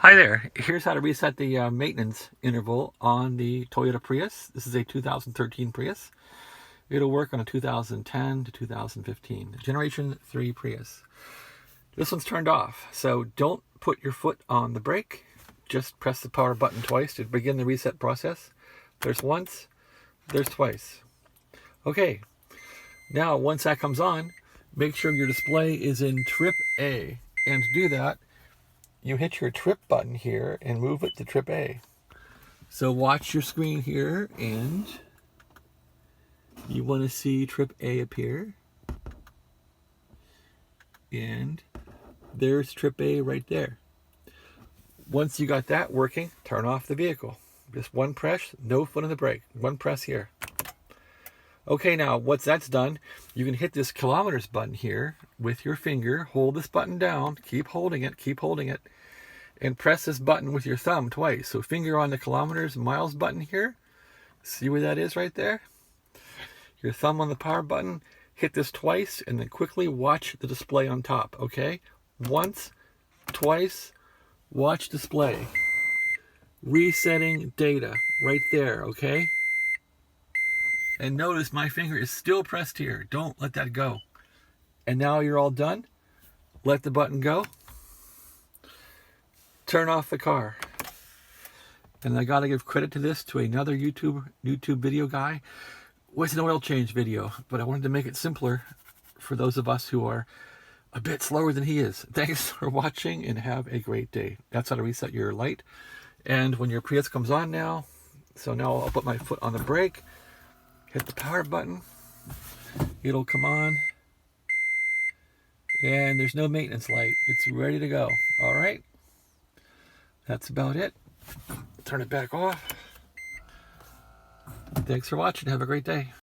Hi there, here's how to reset the maintenance interval on the Toyota Prius. This is a 2013 Prius. It'll work on a 2010 to 2015, Generation 3 Prius. This one's turned off, so don't put your foot on the brake. Just press the power button twice to begin the reset process. There's once, there's twice. Okay, now once that comes on, make sure your display is in trip A. And to do that, you hit your trip button here and move it to trip A. So watch your screen here, and you want to see trip A appear. And there's trip A right there. Once you got that working, turn off the vehicle. Just one press, no foot on the brake. One press here. Okay, now once that's done, you can hit this kilometers button here with your finger. Hold this button down, keep holding it, and press this button with your thumb twice. So finger on the kilometers, miles button here. See where that is right there? Your thumb on the power button, hit this twice, and then quickly watch the display on top, okay? Once, twice, watch display. Resetting data right there, okay? And notice my finger is still pressed here. Don't let that go. And now you're all done. Let the button go. Turn off the car. And I gotta give credit to this to another YouTube video guy. Was an oil change video, but I wanted to make it simpler for those of us who are a bit slower than he is. Thanks for watching and have a great day. That's how to reset your light. And when your Prius comes on now, so now I'll put my foot on the brake, hit the power button, it'll come on, and there's no maintenance light. It's ready to go. All right, that's about it. Turn it back off. Thanks for watching. Have a great day.